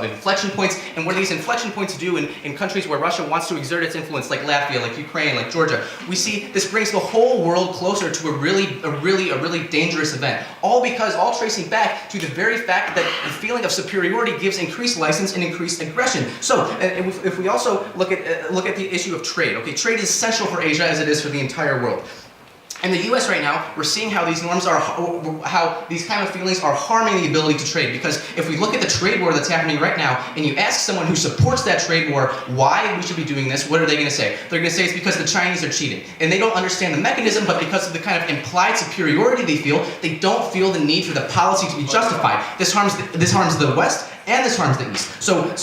inflection points. And what do these inflection points do in countries where Russia wants to exert its influence, like Latvia, like Ukraine, like Georgia? We see this brings the whole world closer to a really dangerous event. All tracing back to the very fact that the feeling of superiority gives increased license and increased aggression. So, if we also look at the issue of trade, okay, trade is essential for Asia as it is for the entire world. In the US right now, we're seeing how these norms are, how these kind of feelings are harming the ability to trade. Because if we look at the trade war that's happening right now, and you ask someone who supports that trade war why we should be doing this, what are they going to say? They're going to say it's because the Chinese are cheating. And they don't understand the mechanism, but because of the kind of implied superiority they don't feel the need for the policy to be justified. This harms the West, and this harms the East. So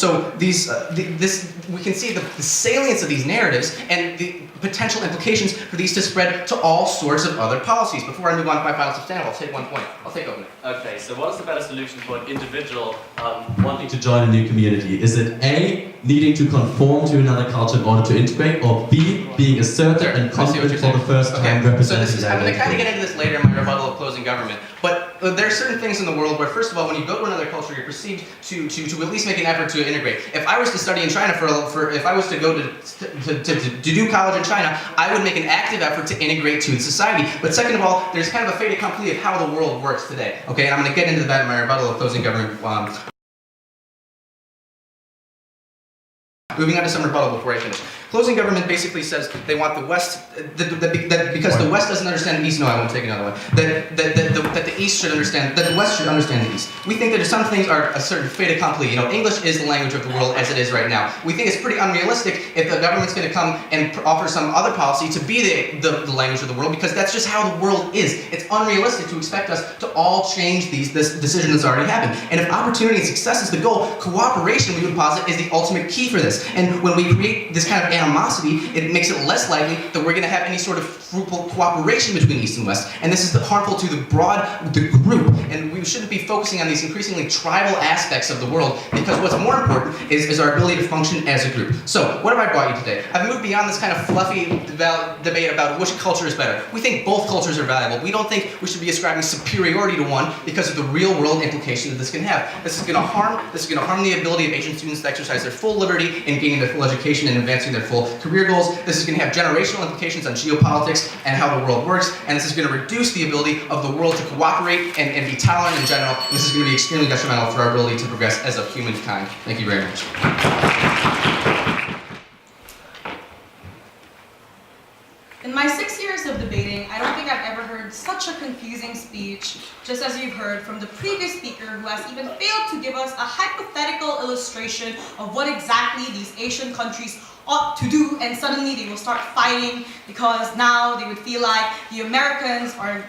we can see the salience of these narratives and the potential implications for these to spread to all sorts of other policies. Before I move on to my final substantive, I'll take one point. I'll take over. Okay, so what is the better solution for an individual wanting to join a new community? Is it A, needing to conform to another culture in order to integrate, or B, being assertive and confident for the first time representing so I'm going to kind of get into this later in my rebuttal of closing government. But there are certain things in the world where, first of all, when you go to another culture, you're perceived to at least make an effort to integrate. If I was to study in China if I was to go to do college in China, I would make an active effort to integrate to society. But second of all, there's kind of a fait accompli of how the world works today. Okay, and I'm going to get into that in my rebuttal of closing government. Moving on to some rebuttal before I finish. Closing government basically says they want the West, because the West doesn't understand the East. No, I won't take another one. That the East should understand, that the West should understand the East. We think that some things are a certain fait accompli. You know, English is the language of the world as it is right now. We think it's pretty unrealistic if the government's going to come and offer some other policy to be the language of the world, because that's just how the world is. It's unrealistic to expect us to all change this decision that's already happened. And if opportunity and success is the goal, cooperation, we would posit, is the ultimate key for this. And when we create this kind of animosity, it makes it less likely that we're going to have any sort of fruitful cooperation between East and West. And this is harmful to the group. And we shouldn't be focusing on these increasingly tribal aspects of the world, because what's more important is our ability to function as a group. So, what have I brought you today? I've moved beyond this kind of fluffy debate about which culture is better. We think both cultures are valuable. We don't think we should be ascribing superiority to one because of the real world implications that this can have. This is going to harm the ability of Asian students to exercise their full liberty in gaining their full education and advancing their full career goals. This is going to have generational implications on geopolitics and how the world works, and this is going to reduce the ability of the world to cooperate and be tolerant in general. And this is going to be extremely detrimental for our ability to progress as a humankind. Thank you very much. In my 6 years of debating, I don't think I've ever heard such a confusing speech, just as you've heard from the previous speaker, who has even failed to give us a hypothetical illustration of what exactly these Asian countries ought to do, and suddenly they will start fighting because now they would feel like the Americans are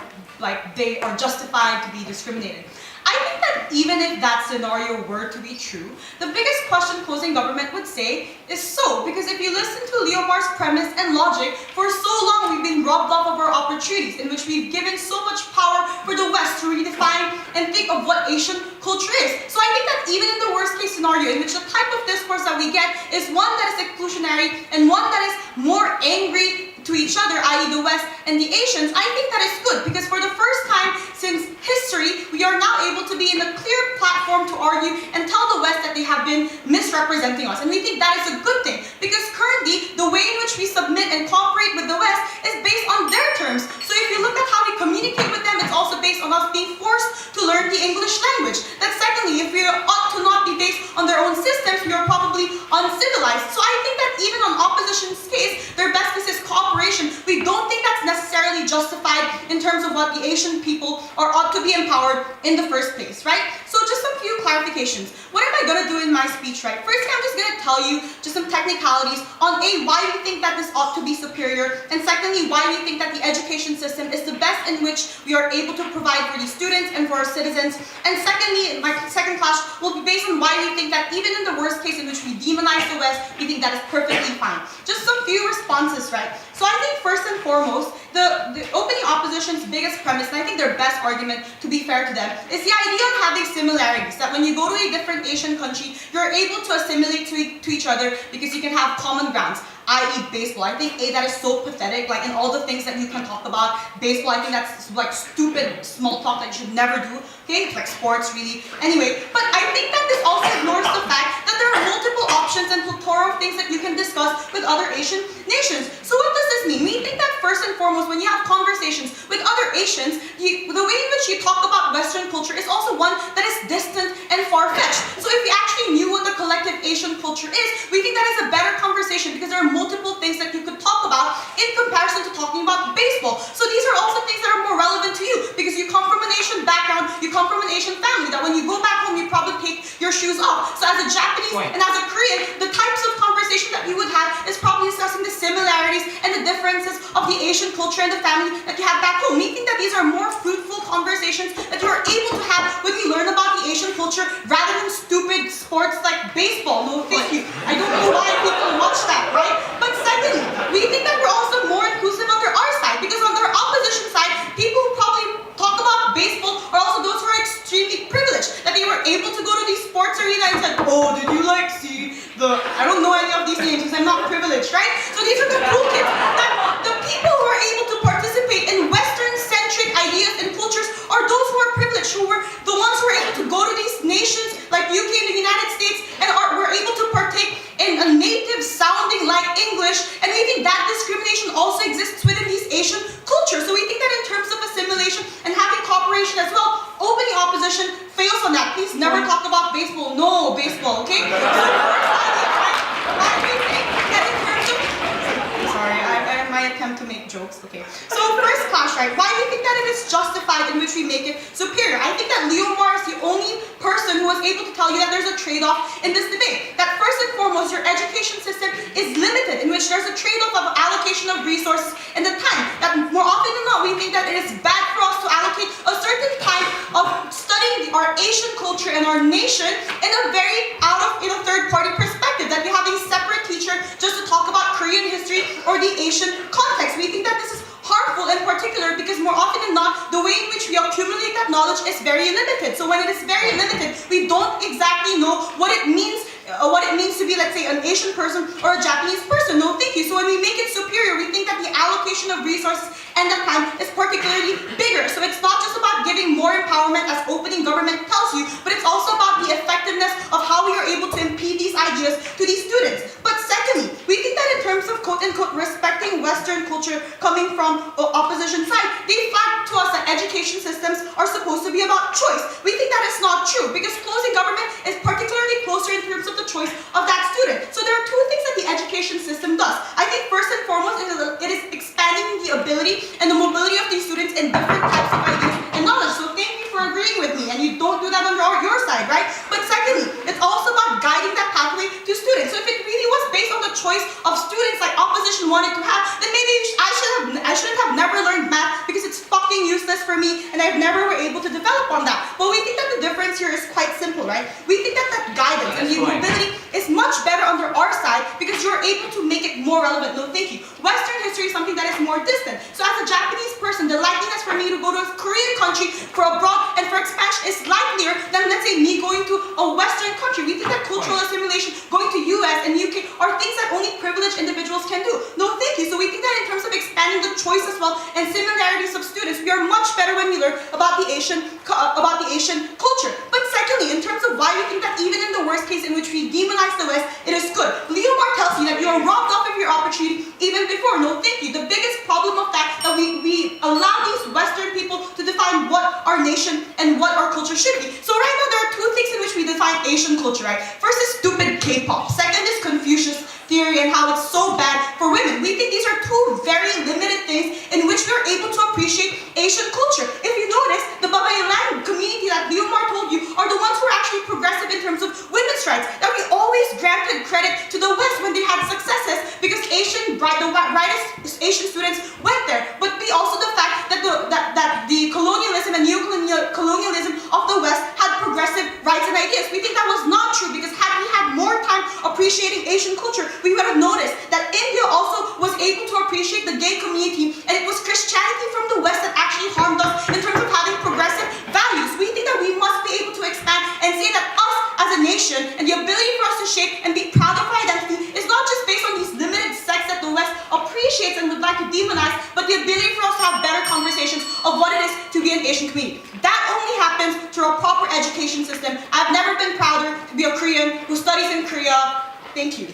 they are justified to be discriminated. I think that even if that scenario were to be true, the biggest question closing government would say is so, because if you listen to Leomar's premise and logic, for so long we've been robbed off of our opportunities, in which we've given so much power for the West to redefine and think of what Asian culture is. So I think that even in the worst case scenario, in which the type of discourse that we get is one that is exclusionary and one that is more angry to each other, i.e. the West and the Asians, I think that is good, because for the first time since history, we are now able to be in a clear platform to argue and tell the West that they have been misrepresenting us. And we think that is a good thing, because currently, the way in which we submit and cooperate with the West is based on their terms. So if you look at how we communicate with them, it's also based on us being forced to learn the English language. Then secondly, if we ought to not be based on their own systems, we are probably uncivilized. So I think that even on opposition's case, their best case is cooperation. We don't think that's necessarily justified in terms of what the Asian people are ought to be empowered in the first place, right? So just a few clarifications. What am I going to do in my speech, right? Firstly, I'm just going to tell you just some technicalities on A, why we think that this ought to be superior, and secondly, why we think that the education system is the best in which we are able to provide for these students and for our citizens. And secondly, my second class will be based on why we think that even in the worst case in which we demonize the West, we think that is perfectly fine. Just some few responses, right? So I think first and foremost, the opening opposition's biggest premise, and I think their best argument, to be fair to them, is the idea of having similarities. That when you go to a different Asian country, you're able to assimilate to each other because you can have common grounds, i.e. baseball. I think that is so pathetic, like in all the things that you can talk about. Baseball, I think that's like stupid small talk that you should never do. Okay, it's like sports really. Anyway, but I think that this also ignores the fact that there are multiple options and plethora of things that you can discuss with other Asian nations. So what does this mean? We think that first and foremost, when you have conversations with other Asians, the way in which you talk about Western culture is also one that is distant and far-fetched. So if we actually knew what the collective Asian culture is, we think that is a better conversation, because there are multiple things that you could talk about in comparison to talking about baseball. So these are also things that are more relevant to you, because you come from an Asian background, you come from an Asian family, that when you go back home, you probably take your shoes off. So as a Japanese and as a Korean, the types of conversation that we would have is probably discussing the similarities and the differences of the Asian culture and the family that you have back home. We think that these are more fruitful conversations that you are able to have when you learn about the Asian culture rather than stupid sports like baseball. No, thank you. I don't know why people watch that, right? But secondly, we think that we're also more inclusive under our side, because on our opposition side, people who probably talk about baseball are also those who are extremely privileged, that they were able to go to these sports arenas and said, oh, did you like see the, I don't know any of these names because I'm not privileged, right? So these are the cool kids. That the people who are able to participate in Western-centric ideas and cultures are those who are privileged, who were the ones who are able to go to these nations like UK and the United States and were able to partake in a native sounding like English, and we think that discrimination also exists within these Asian cultures. So we think that in terms of assimilation and having cooperation as well, opening opposition fails on that. Please never talk about baseball. No baseball, okay? So why do you think that in terms of... Sorry, my attempt to make jokes. Okay. So first class, right? Why do you think that it is justified in which we make it superior? I think that Leomar is the only person who was able to tell you that there's a trade-off in this debate. That first and foremost, your education system is limited, in which there's a trade-off of allocation of resources and the time. That more often than not, we think that it is bad for us to allocate a certain time of studying our Asian culture and our nation in a very third-party perspective. That we have a separate teacher just to talk about Korean history or the Asian context. We think that this is harmful in particular because more often than not, the way in which we accumulate that knowledge is very limited. So when it is very limited, we don't exactly know what it means to be, let's say, an Asian person or a Japanese person. No, thank you. So when we make it superior, we think that the allocation of resources and the time is particularly bigger. So it's not just about giving more empowerment as opening government tells you, but it's also about the effectiveness of how we are able to impede these ideas to these students. But secondly, we think that in terms of quote-unquote respecting Western culture coming from opposition side, they flag to us that education systems are supposed to be about choice. We think that is not true because closing government is particularly closer in terms of the choice of that student. So there are two things that the education system does. I think first and foremost, it is expanding the ability and the mobility of these students in different types of ideas and knowledge. So thank you for agreeing with me, and you don't do that on your side, right? But secondly, it's also about guiding that pathway to students. So if it really was based on the choice of students like opposition wanted to have, then maybe I shouldn't have never learned math because it's fucking useless for me and I've never were able to develop on that. But we think that the difference here is quite simple, right? We think that that guidance and the mobility is much better under our side because you're able to make it more relevant. No, thank you. Western history is something that is more distant. So as a Japanese person, the likeliness for me to go to a Korean country for abroad and for expansion is likelier than, let's say, me going to a Western country. We think that cultural assimilation, going to US and UK are things that only privileged individuals can do. No, thank you. So we think that in terms of expanding the choice as well and similarities of students, we are much better when we learn about the Asian culture. But secondly, in terms of why we think that even in the worst case in which we demonize the West, it is good. Leomar tells you that you are robbed off of your opportunity even before. No, thank you. The biggest problem of that we allow these Western people to define what our nation and what our culture should be. So right now there are two things in which we define Asian culture, right? First is stupid K-pop. Second is Confucius theory and how it's so bad for women. We think these are two very limited things in which we're able to appreciate Asian culture. If you notice, the Babaylan community that Leomar told you are the ones who are actually progressive in terms of women's rights. That we always granted credit to the West when they had successes because the brightest Asian students went there. But also the fact that the colonialism and neo-colonialism of the West had progressive rights and ideas. We think that was not true because had we had more time appreciating Asian culture, we would have noticed that India also was able to appreciate the gay community, and it was Christianity from the West that actually harmed us in terms of having progressive values. We think that we must be able to expand and say that us as a nation and the ability for us to shape and be proud of our identity is not just based on these limited sects that the West appreciates and would like to demonize, but the ability for us to have better conversations of what it is to be an Asian community. That only happens through a proper education system. I've never been prouder to be a Korean who studies in Korea. Thank you.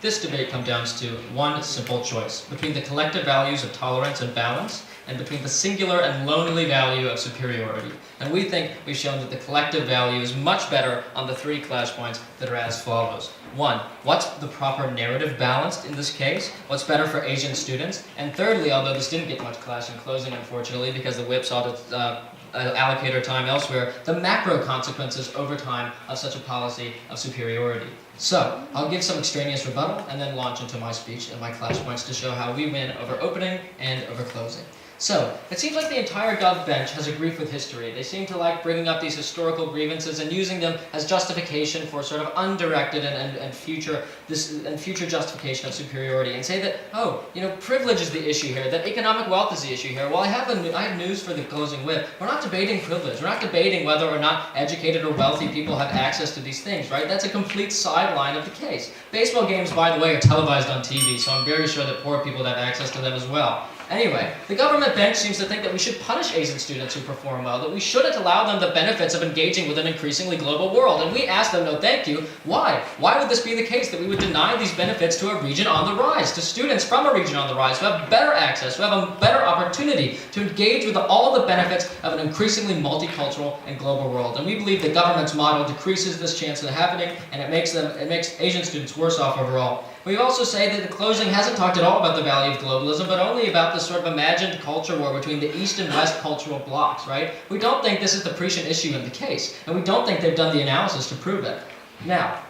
This debate comes down to one simple choice between the collective values of tolerance and balance and between the singular and lonely value of superiority. And we think we've shown that the collective value is much better on the three clash points that are as follows. One, what's the proper narrative balanced in this case? What's better for Asian students? And thirdly, although this didn't get much clash in closing, unfortunately, because the whip sought to allocate our time elsewhere, the macro consequences over time of such a policy of superiority. So, I'll give some extraneous rebuttal and then launch into my speech and my clash points to show how we win over opening and over closing. So, it seems like the entire Gov bench has a grief with history. They seem to like bringing up these historical grievances and using them as justification for sort of undirected and future justification of superiority, and say that, oh, privilege is the issue here, that economic wealth is the issue here. Well, I have news for the closing whip. We're not debating privilege. We're not debating whether or not educated or wealthy people have access to these things, right? That's a complete sideline of the case. Baseball games, by the way, are televised on TV, so I'm very sure that poor people have access to them as well. Anyway, the government bench seems to think that we should punish Asian students who perform well, that we shouldn't allow them the benefits of engaging with an increasingly global world. And we ask them, no thank you, why? Why would this be the case, that we would deny these benefits to a region on the rise, to students from a region on the rise who have better access, who have a better opportunity to engage with all the benefits of an increasingly multicultural and global world? And we believe the government's model decreases this chance of happening, and it makes Asian students worse off overall. We also say that the closing hasn't talked at all about the value of globalism, but only about this sort of imagined culture war between the East and West cultural blocks, right? We don't think this is the prescient issue in the case, and we don't think they've done the analysis to prove it. Now,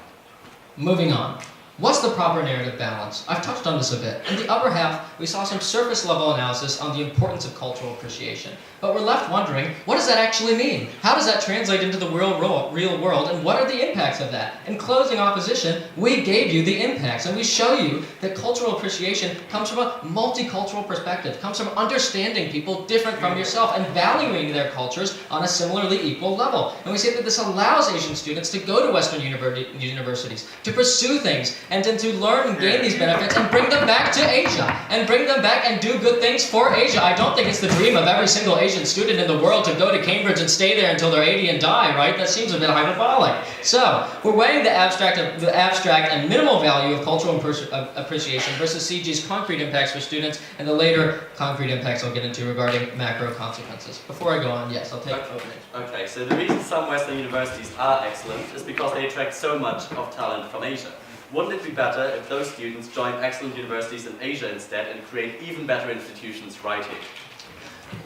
moving on. What's the proper narrative balance? I've touched on this a bit. In the upper half, we saw some surface level analysis on the importance of cultural appreciation. But we're left wondering, what does that actually mean? How does that translate into the real world, and what are the impacts of that? In closing opposition, we gave you the impacts, and we show you that cultural appreciation comes from a multicultural perspective, comes from understanding people different from yourself and valuing their cultures on a similarly equal level. And we say that this allows Asian students to go to Western universities, to pursue things, and then to learn and gain these benefits and bring them back to Asia, and bring them back and do good things for Asia. I don't think it's the dream of every single Asian student in the world to go to Cambridge and stay there until they're 80 and die, right? That seems a bit hyperbolic. So, we're weighing the abstract and minimal value of cultural appreciation versus CG's concrete impacts for students, and the later concrete impacts I'll get into regarding macro consequences. Before I go on, yes, I'll take opening. Okay, so the reason some Western universities are excellent is because they attract so much of talent from Asia. Wouldn't it be better if those students joined excellent universities in Asia instead and create even better institutions right here?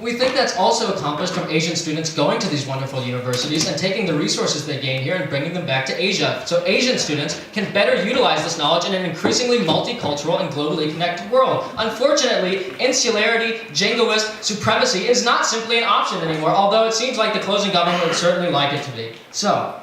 We think that's also accomplished from Asian students going to these wonderful universities and taking the resources they gain here and bringing them back to Asia. So Asian students can better utilize this knowledge in an increasingly multicultural and globally connected world. Unfortunately, insularity, jingoist, supremacy is not simply an option anymore, although it seems like the closing government would certainly like it to be. So,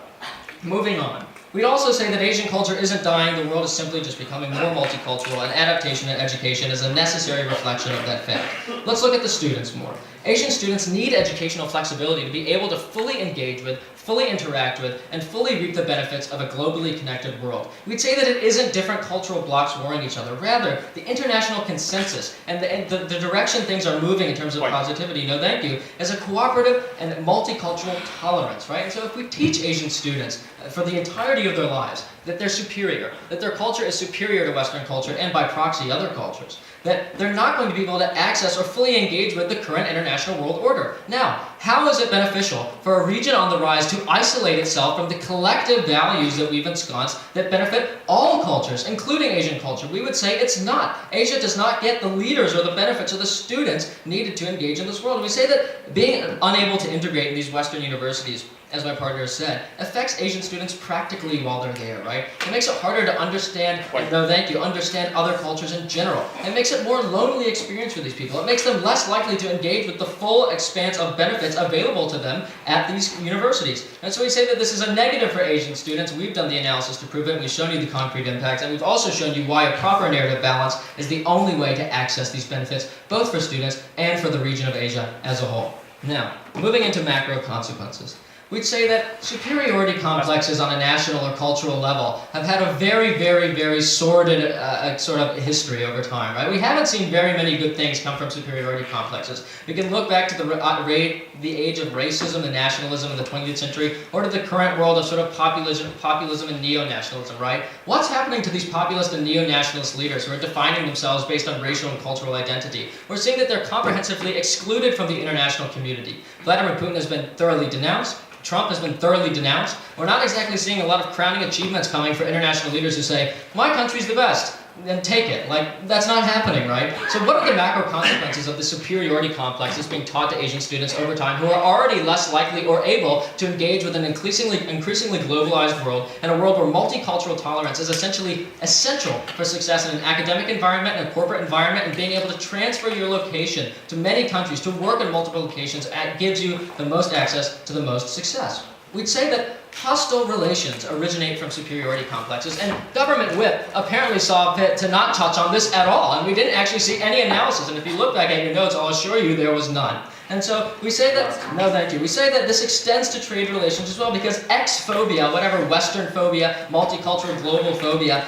moving on. We'd also say that Asian culture isn't dying, the world is simply just becoming more multicultural, and adaptation and education is a necessary reflection of that fact. Let's look at the students more. Asian students need educational flexibility to be able to fully engage with, fully interact with, and fully reap the benefits of a globally connected world. We'd say that it isn't different cultural blocks warring each other. Rather, the international consensus and the direction things are moving in terms of positivity, no thank you, is a cooperative and multicultural tolerance, right? And so if we teach Asian students for the entirety of their lives that they're superior, that their culture is superior to Western culture and by proxy other cultures, that they're not going to be able to access or fully engage with the current international world order. Now, how is it beneficial for a region on the rise to isolate itself from the collective values that we've ensconced that benefit all cultures, including Asian culture? We would say it's not. Asia does not get the leaders or the benefits or the students needed to engage in this world. And we say that being unable to integrate in these Western universities, as my partner has said, affects Asian students practically while they're there, right? It makes it harder to understand, no thank you, understand other cultures in general. It makes it more lonely experience for these people. It makes them less likely to engage with the full expanse of benefits available to them at these universities. And so we say that this is a negative for Asian students. We've done the analysis to prove it. We've shown you the concrete impacts, and we've also shown you why a proper narrative balance is the only way to access these benefits, both for students and for the region of Asia as a whole. Now, moving into macro consequences. We'd say that superiority complexes on a national or cultural level have had a very, very, very sordid sort of history over time, right? We haven't seen very many good things come from superiority complexes. We can look back to the age of racism and nationalism in the 20th century, or to the current world of sort of populism and neo-nationalism, right? What's happening to these populist and neo-nationalist leaders who are defining themselves based on racial and cultural identity? We're seeing that they're comprehensively excluded from the international community. Vladimir Putin has been thoroughly denounced. Trump has been thoroughly denounced. We're not exactly seeing a lot of crowning achievements coming for international leaders who say, my country's the best, then take it. Like, that's not happening, right? So what are the macro consequences of the superiority complexes being taught to Asian students over time who are already less likely or able to engage with an increasingly globalized world, and a world where multicultural tolerance is essentially essential for success in an academic environment and a corporate environment, and being able to transfer your location to many countries, to work in multiple locations, gives you the most access to the most success. We'd say that hostile relations originate from superiority complexes, and Government Whip apparently saw fit to not touch on this at all, and we didn't actually see any analysis, and if you look back at your notes, I'll assure you there was none. And so we say that, no thank you, we say that this extends to trade relations as well, because X-phobia, whatever Western phobia, multicultural global phobia,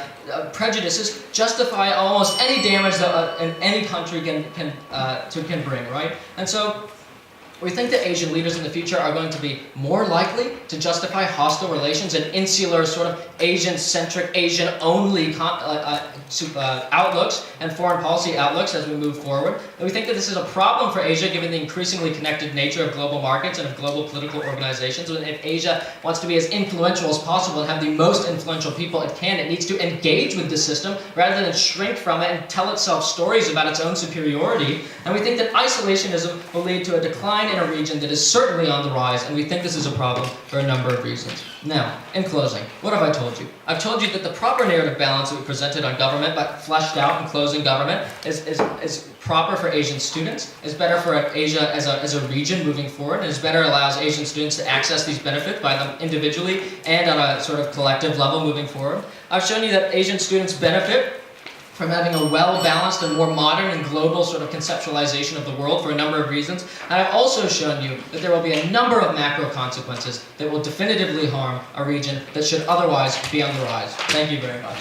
prejudices justify almost any damage that any country can bring, right? And so we think that Asian leaders in the future are going to be more likely to justify hostile relations and insular, sort of Asian-centric, Asian-only outlooks and foreign policy outlooks as we move forward. And we think that this is a problem for Asia, given the increasingly connected nature of global markets and of global political organizations. And if Asia wants to be as influential as possible and have the most influential people it can, it needs to engage with this system rather than shrink from it and tell itself stories about its own superiority. And we think that isolationism will lead to a decline in a region that is certainly on the rise, and we think this is a problem for a number of reasons. Now, in closing, what have I told you? I've told you that the proper narrative balance that we presented on government, but fleshed out in closing government, is proper for Asian students, is better for Asia as a region moving forward, and is better allows Asian students to access these benefits by them individually and on a sort of collective level moving forward. I've shown you that Asian students benefit from having a well-balanced and more modern and global sort of conceptualization of the world for a number of reasons. And I've also shown you that there will be a number of macro consequences that will definitively harm a region that should otherwise be on the rise. Thank you very much.